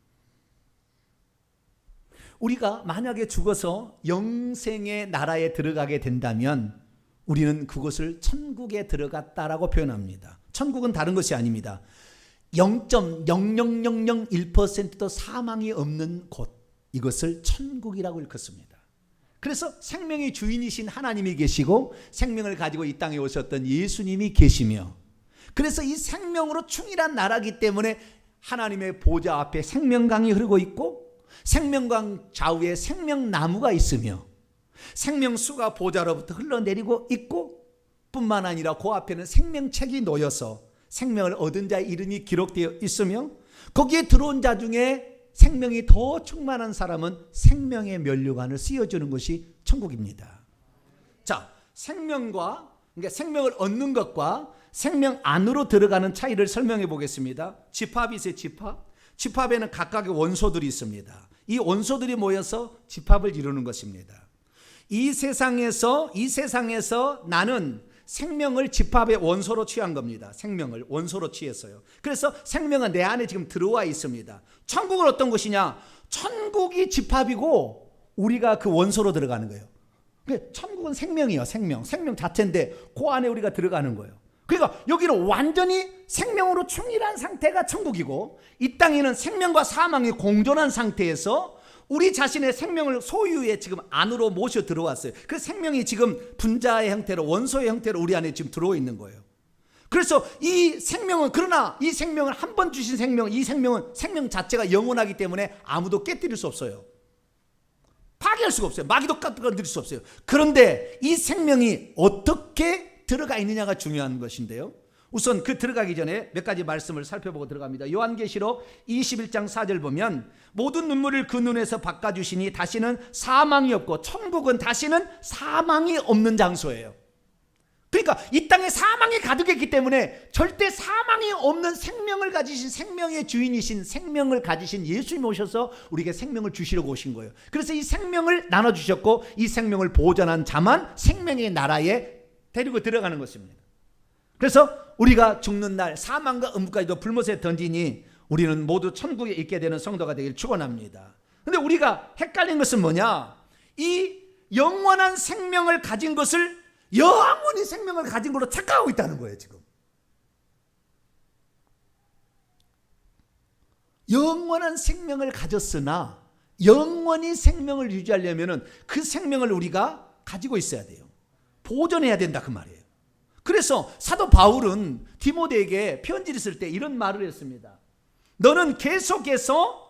우리가 만약에 죽어서 영생의 나라에 들어가게 된다면 우리는 그것을 천국에 들어갔다라고 표현합니다. 천국은 다른 것이 아닙니다. 0.00001%도 사망이 없는 곳, 이것을 천국이라고 일컫습니다. 그래서 생명의 주인이신 하나님이 계시고 생명을 가지고 이 땅에 오셨던 예수님이 계시며, 그래서 이 생명으로 충실한 나라이기 때문에 하나님의 보좌 앞에 생명강이 흐르고 있고 생명강 좌우에 생명나무가 있으며 생명수가 보좌로부터 흘러내리고 있고 뿐만 아니라 그 앞에는 생명책이 놓여서 생명을 얻은 자의 이름이 기록되어 있으며 거기에 들어온 자 중에 생명이 더 충만한 사람은 생명의 면류관을 씌워주는 것이 천국입니다. 자, 생명과, 그러니까 생명을 얻는 것과 생명 안으로 들어가는 차이를 설명해 보겠습니다. 집합이 있어요. 집합에는 각각의 원소들이 있습니다. 이 원소들이 모여서 집합을 이루는 것입니다. 이 세상에서 나는 생명을 집합의 원소로 취한 겁니다. 생명을 원소로 취했어요. 그래서 생명은 내 안에 지금 들어와 있습니다. 천국은 어떤 것이냐? 천국이 집합이고 우리가 그 원소로 들어가는 거예요. 천국은 생명이에요. 생명 자체인데 그 안에 우리가 들어가는 거예요. 그러니까 여기는 완전히 생명으로 충실한 상태가 천국이고 이 땅에는 생명과 사망이 공존한 상태에서 우리 자신의 생명을 소유의 지금 안으로 모셔 들어왔어요. 그 생명이 지금 분자의 형태로 원소의 형태로 우리 안에 지금 들어와 있는 거예요. 그래서 이 생명은, 그러나 이 생명을 한 번 주신 생명, 이 생명은 생명 자체가 영원하기 때문에 아무도 깨뜨릴 수 없어요. 파괴할 수가 없어요. 마귀도 건드릴 수 없어요. 그런데 이 생명이 어떻게 들어가 있느냐가 중요한 것인데요. 우선 그 들어가기 전에 몇 가지 말씀을 살펴보고 들어갑니다. 요한계시록 21장 4절 보면 모든 눈물을 그 눈에서 닦아주시니 다시는 사망이 없고 천국은 다시는 사망이 없는 장소예요. 그러니까 이 땅에 사망이 가득했기 때문에 절대 사망이 없는 생명을 가지신 생명의 주인이신 생명을 가지신 예수님이 오셔서 우리에게 생명을 주시려고 오신 거예요. 그래서 이 생명을 나눠주셨고 이 생명을 보존한 자만 생명의 나라에 데리고 들어가는 것입니다. 그래서 우리가 죽는 날 사망과 음부까지도 불못에 던지니 우리는 모두 천국에 있게 되는 성도가 되기를 축원합니다. 그런데 우리가 헷갈린 것은 뭐냐? 이 영원한 생명을 가진 것을 영원히 생명을 가진 걸로 착각하고 있다는 거예요. 지금 영원한 생명을 가졌으나 영원히 생명을 유지하려면 그 생명을 우리가 가지고 있어야 돼요. 보존해야 된다 그 말이에요. 그래서 사도 바울은 디모데에게 편지를 쓸 때 이런 말을 했습니다. 너는 계속해서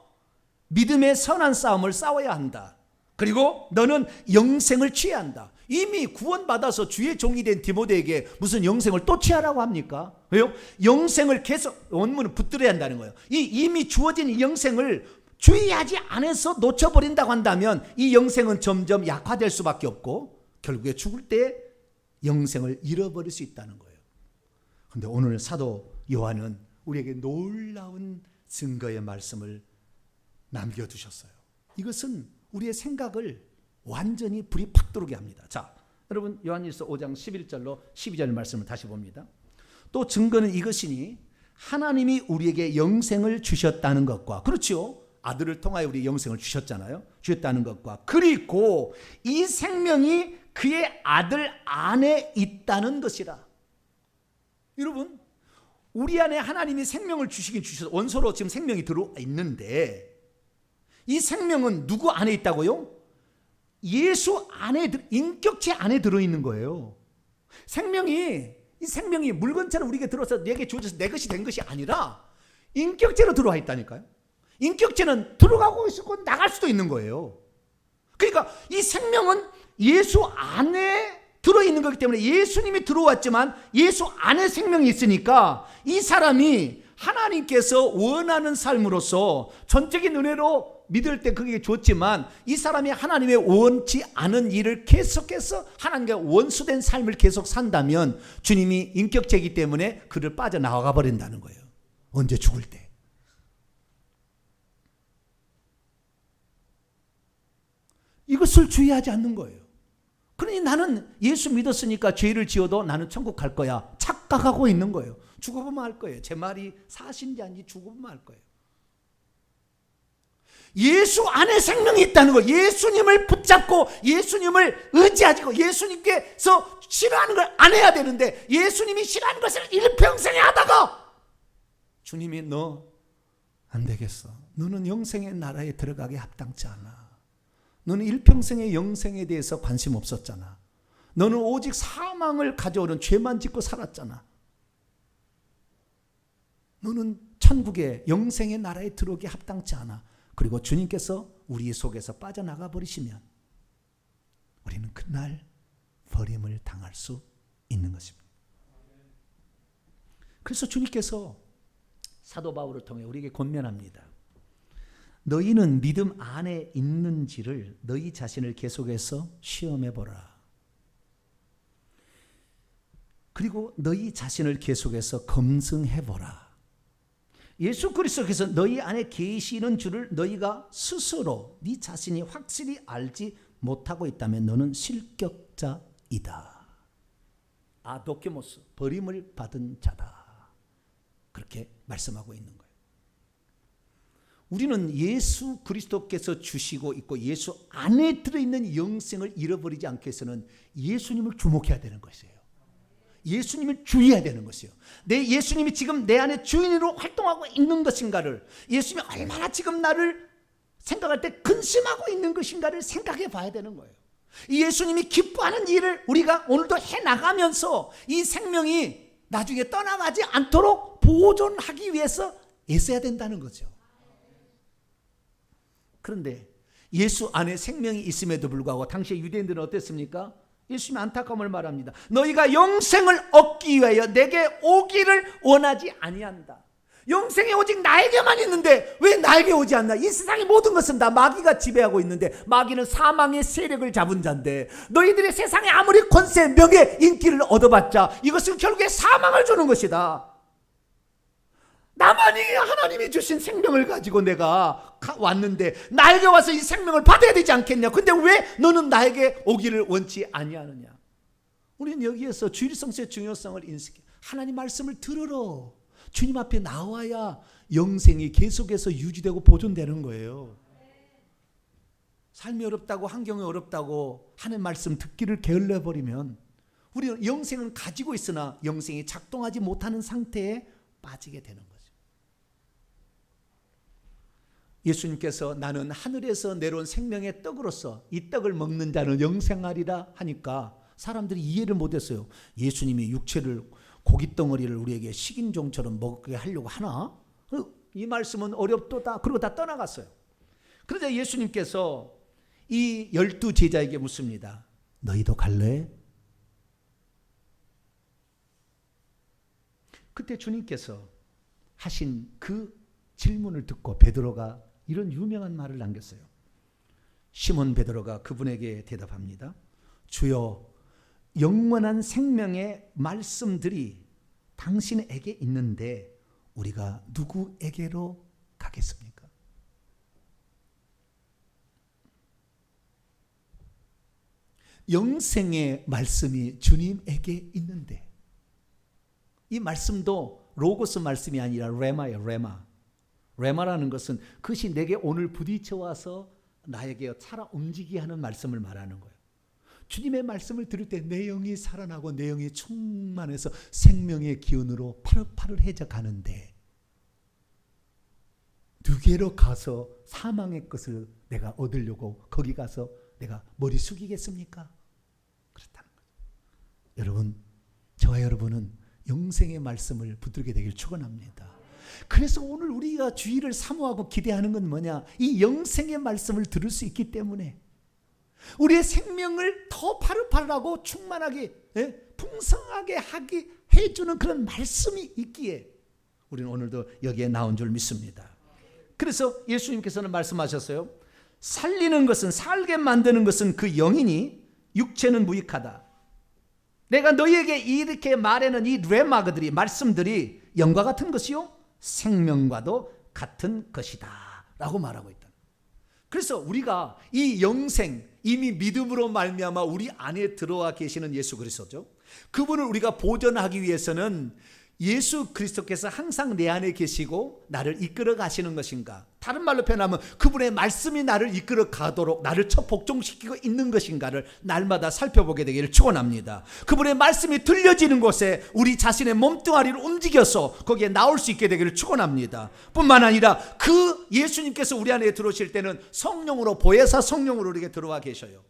믿음의 선한 싸움을 싸워야 한다. 그리고 너는 영생을 취해야 한다. 이미 구원받아서 주의 종이 된 디모데에게 무슨 영생을 또 취하라고 합니까? 왜요? 영생을 계속 원문은 붙들어야 한다는 거예요. 이미 주어진 이 영생을 주의하지 않아서 놓쳐버린다고 한다면 이 영생은 점점 약화될 수밖에 없고 결국에 죽을 때 영생을 잃어버릴 수 있다는 거예요. 그런데 오늘 사도 요한은 우리에게 놀라운 증거의 말씀을 남겨두셨어요. 이것은 우리의 생각을 완전히 불이 팍 들어오게 합니다. 자, 여러분 요한일서 5장 11절로 12절 말씀을 다시 봅니다. 또 증거는 이것이니 하나님이 우리에게 영생을 주셨다는 것과, 그렇죠, 아들을 통하여 우리 영생을 주셨잖아요. 주셨다는 것과, 그리고 이 생명이 그의 아들 안에 있다는 것이라. 여러분, 우리 안에 하나님이 생명을 주시긴 주셔서 원소로 지금 생명이 들어와 있는데 이 생명은 누구 안에 있다고요? 예수 안에, 인격체 안에 들어있는 거예요. 이 생명이 물건처럼 우리에게 들어서 내게 주어져서 내 것이 된 것이 아니라 인격체로 들어와 있다니까요. 인격체는 들어가고 있고 나갈 수도 있는 거예요. 그러니까 이 생명은 예수 안에 들어있는 거기 때문에 예수님이 들어왔지만 예수 안에 생명이 있으니까 이 사람이 하나님께서 원하는 삶으로서 전적인 은혜로 믿을 때 그게 좋지만 이 사람이 하나님의 원치 않은 일을 계속해서 하나님과 원수된 삶을 계속 산다면 주님이 인격체이기 때문에 그를 빠져나가 버린다는 거예요. 언제 죽을 때. 이것을 주의하지 않는 거예요. 그러니 나는 예수 믿었으니까 죄를 지어도 나는 천국 갈 거야 착각하고 있는 거예요. 죽어보면 알 거예요. 제 말이 사실인지 아닌지 죽어보면 알 거예요. 예수 안에 생명이 있다는 거, 예수님을 붙잡고 예수님을 의지하고 예수님께서 싫어하는 걸 안 해야 되는데 예수님이 싫어하는 것을 일평생에 하다가 주님이 너 안 되겠어. 너는 영생의 나라에 들어가게 합당치 않아. 너는 일평생의 영생에 대해서 관심 없었잖아. 너는 오직 사망을 가져오는 죄만 짓고 살았잖아. 너는 천국의 영생의 나라에 들어오게 합당치 않아. 그리고 주님께서 우리 속에서 빠져나가 버리시면 우리는 그날 버림을 당할 수 있는 것입니다. 그래서 주님께서 사도 바울을 통해 우리에게 권면합니다. 너희는 믿음 안에 있는지를 너희 자신을 계속해서 시험해 보라. 그리고 너희 자신을 계속해서 검증해 보라. 예수 그리스도께서 너희 안에 계시는 줄을 너희가 스스로 네 자신이 확실히 알지 못하고 있다면 너는 실격자이다. 아도케모스, 버림을 받은 자다. 그렇게 말씀하고 있는 거예요. 우리는 예수 그리스도께서 주시고 있고 예수 안에 들어있는 영생을 잃어버리지 않기 위해서는 예수님을 주목해야 되는 것이에요. 예수님을 주의해야 되는 것이에요. 내 예수님이 지금 내 안에 주인으로 활동하고 있는 것인가를, 예수님이 얼마나 지금 나를 생각할 때 근심하고 있는 것인가를 생각해 봐야 되는 거예요. 이 예수님이 기뻐하는 일을 우리가 오늘도 해나가면서 이 생명이 나중에 떠나가지 않도록 보존하기 위해서 애써야 된다는 거죠. 그런데 예수 안에 생명이 있음에도 불구하고 당시의 유대인들은 어땠습니까? 예수님이 안타까움을 말합니다. 너희가 영생을 얻기 위하여 내게 오기를 원하지 아니한다. 영생이 오직 나에게만 있는데 왜 나에게 오지 않나? 이 세상의 모든 것은 다 마귀가 지배하고 있는데 마귀는 사망의 세력을 잡은 자인데 너희들이 세상에 아무리 권세, 명예, 인기를 얻어봤자 이것은 결국에 사망을 주는 것이다. 나만이 하나님이 주신 생명을 가지고 내가 왔는데 나에게 와서 이 생명을 받아야 되지 않겠냐? 근데 왜 너는 나에게 오기를 원치 아니하느냐? 우리는 여기에서 주일성수의 중요성을 인식해. 하나님 말씀을 들으러 주님 앞에 나와야 영생이 계속해서 유지되고 보존되는 거예요. 삶이 어렵다고, 환경이 어렵다고 하는 말씀 듣기를 게을러버리면 우리는 영생은 가지고 있으나 영생이 작동하지 못하는 상태에 빠지게 되는 거예요. 예수님께서 나는 하늘에서 내려온 생명의 떡으로서 이 떡을 먹는 자는 영생하리라 하니까 사람들이 이해를 못했어요. 예수님이 육체를, 고깃덩어리를 우리에게 식인종처럼 먹게 하려고 하나? 이 말씀은 어렵도다. 그리고 다 떠나갔어요. 그러자 예수님께서 이 12제자에게 묻습니다. 너희도 갈래? 그때 주님께서 하신 그 질문을 듣고 베드로가 이런 유명한 말을 남겼어요. 시몬 베드로가 그분에게 대답합니다. 주여, 영원한 생명의 말씀들이 당신에게 있는데 우리가 누구에게로 가겠습니까? 영생의 말씀이 주님에게 있는데, 이 말씀도 로고스 말씀이 아니라 레마예요. 레마라는 것은 그것이 내게 오늘 부딪혀 와서 나에게 살아 움직이게 하는 말씀을 말하는 거예요. 주님의 말씀을 들을 때 내 영이 살아나고 내 영이 충만해서 생명의 기운으로 파릇파릇해져 가는데, 누구로 가서 사망의 것을 내가 얻으려고 거기 가서 내가 머리 숙이겠습니까? 그렇다는 거죠. 여러분, 저와 여러분은 영생의 말씀을 붙들게 되길 축원합니다. 그래서 오늘 우리가 주의를 사모하고 기대하는 건 뭐냐? 이 영생의 말씀을 들을 수 있기 때문에 우리의 생명을 더 파릇파릇하고 충만하게, 풍성하게 하게 해주는 그런 말씀이 있기에 우리는 오늘도 여기에 나온 줄 믿습니다. 그래서 예수님께서는 말씀하셨어요. 살리는 것은, 살게 만드는 것은 그 영이니 육체는 무익하다. 내가 너희에게 이렇게 말하는 이 레마그들이, 말씀들이 영과 같은 것이요 생명과도 같은 것이다 라고 말하고 있다. 그래서 우리가 이 영생, 이미 믿음으로 말미암아 우리 안에 들어와 계시는 예수 그리스도죠. 그분을 우리가 보존하기 위해서는 예수 그리스도께서 항상 내 안에 계시고 나를 이끌어 가시는 것인가, 다른 말로 표현하면 그분의 말씀이 나를 이끌어 가도록 나를 복종시키고 있는 것인가를 날마다 살펴보게 되기를 축원합니다. 그분의 말씀이 들려지는 곳에 우리 자신의 몸뚱아리를 움직여서 거기에 나올 수 있게 되기를 축원합니다. 뿐만 아니라 그 예수님께서 우리 안에 들어오실 때는 성령으로, 보혜사 성령으로 우리에게 들어와 계셔요.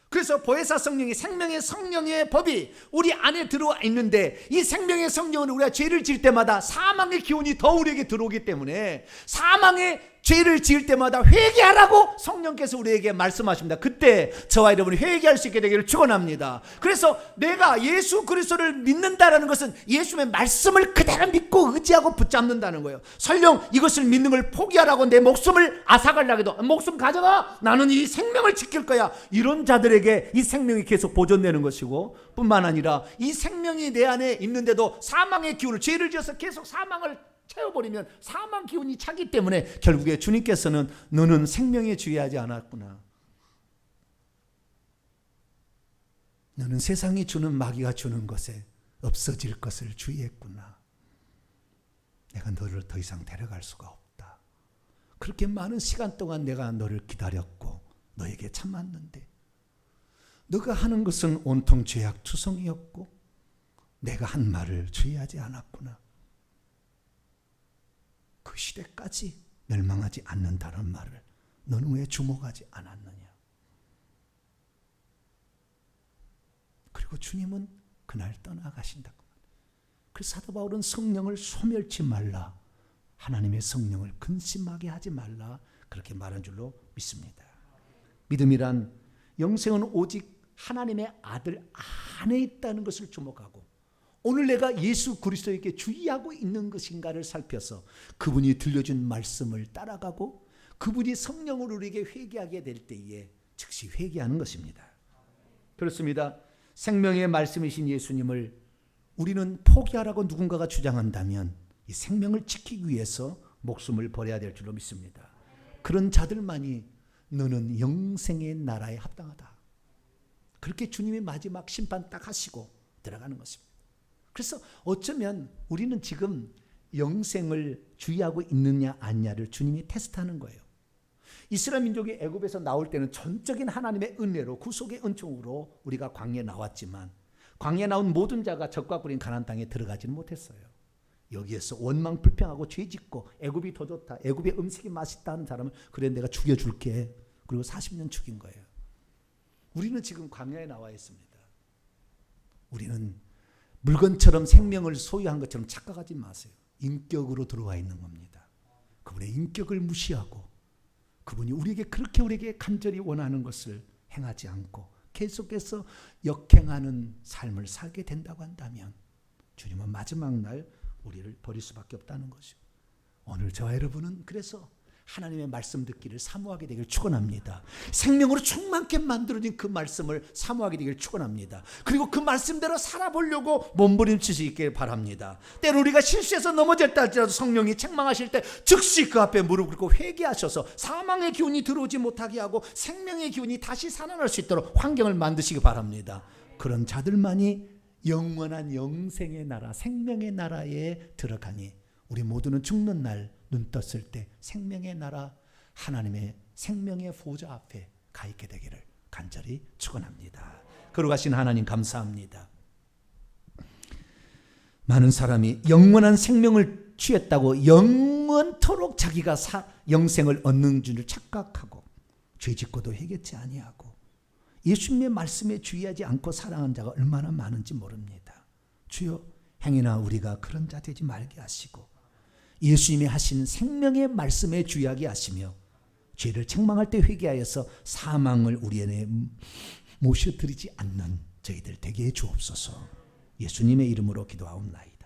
그래서 보혜사 성령이, 생명의 성령의 법이 우리 안에 들어와 있는데, 이 생명의 성령은 우리가 죄를 지을 때마다 사망의 기운이 더 우리에게 들어오기 때문에 사망의 죄를 지을 때마다 회개하라고 성령께서 우리에게 말씀하십니다. 그때 저와 여러분이 회개할 수 있게 되기를 축원합니다. 그래서 내가 예수 그리스도를 믿는다라는 것은 예수의 말씀을 그대로 믿고 의지하고 붙잡는다는 거예요. 설령 이것을 믿는 걸 포기하라고 내 목숨을 앗아가려고 해도 목숨 가져가, 나는 이 생명을 지킬 거야, 이런 자들에게 이 생명이 계속 보존되는 것이고, 뿐만 아니라 이 생명이 내 안에 있는데도 사망의 기운을, 죄를 지어서 계속 사망을 채워버리면 사망 기운이 차기 때문에 결국에 주님께서는 너는 생명에 주의하지 않았구나, 너는 세상이 주는, 마귀가 주는 것에 없어질 것을 주의했구나, 내가 너를 더 이상 데려갈 수가 없다. 그렇게 많은 시간 동안 내가 너를 기다렸고 너에게 참았는데 너가 하는 것은 온통 죄악투성이었고 내가 한 말을 주의하지 않았구나. 그 시대까지 멸망하지 않는다는 말을 너는 왜 주목하지 않았느냐. 그리고 주님은 그날 떠나가신다고. 그래서 사도 바울은 성령을 소멸치 말라, 하나님의 성령을 근심하게 하지 말라, 그렇게 말한 줄로 믿습니다. 믿음이란 영생은 오직 하나님의 아들 안에 있다는 것을 주목하고, 오늘 내가 예수 그리스도에게 주의하고 있는 것인가를 살펴서 그분이 들려준 말씀을 따라가고 그분이 성령으로 우리에게 회개하게 될 때에 즉시 회개하는 것입니다. 그렇습니다. 생명의 말씀이신 예수님을 우리는 포기하라고 누군가가 주장한다면 이 생명을 지키기 위해서 목숨을 버려야 될 줄로 믿습니다. 그런 자들만이 너는 영생의 나라에 합당하다, 그렇게 주님이 마지막 심판 딱 하시고 들어가는 것입니다. 그래서 어쩌면 우리는 지금 영생을 주의하고 있느냐 아니냐를 주님이 테스트하는 거예요. 이스라엘 민족이 애굽에서 나올 때는 전적인 하나님의 은혜로, 구속의 은총으로 우리가 광야에 나왔지만 광야에 나온 모든 자가 적과 꿀인 가나안 땅에 들어가지는 못했어요. 여기에서 원망 불평하고 죄짓고 애굽이 더 좋다, 애굽의 음식이 맛있다 하는 사람은 그래 내가 죽여줄게, 그리고 40년 죽인 거예요. 우리는 지금 광야에 나와 있습니다. 우리는 물건처럼 생명을 소유한 것처럼 착각하지 마세요. 인격으로 들어와 있는 겁니다. 그분의 인격을 무시하고 그분이 우리에게 간절히 원하는 것을 행하지 않고 계속해서 역행하는 삶을 살게 된다고 한다면 주님은 마지막 날 우리를 버릴 수밖에 없다는 것이죠. 오늘 저와 여러분은 그래서 하나님의 말씀 듣기를 사모하게 되길 축원합니다. 생명으로 충만케 만들어진 그 말씀을 사모하게 되길 축원합니다. 그리고 그 말씀대로 살아보려고 몸부림칠 있길 바랍니다. 때로 우리가 실수해서 넘어졌다 할지라도 성령이 책망하실 때 즉시 그 앞에 무릎 꿇고 회개하셔서 사망의 기운이 들어오지 못하게 하고 생명의 기운이 다시 살아날 수 있도록 환경을 만드시기 바랍니다. 그런 자들만이 영원한 영생의 나라, 생명의 나라에 들어가니 우리 모두는 죽는 날 눈 떴을 때 생명의 나라 하나님의 생명의 보좌 앞에 가 있게 되기를 간절히 축원합니다. 거룩하신 하나님 감사합니다. 많은 사람이 영원한 생명을 취했다고 영원토록 자기가 영생을 얻는 줄 착각하고 죄짓고도 회개치 아니하고 예수님의 말씀에 주의하지 않고 살아가는 자가 얼마나 많은지 모릅니다. 주여 행여나 우리가 그런 자 되지 말게 하시고 예수님이 하신 생명의 말씀에 주의하게 하시며 죄를 책망할 때 회개하여서 사망을 우리에게 모셔드리지 않는 저희들 되게 해 주옵소서. 예수님의 이름으로 기도하옵나이다.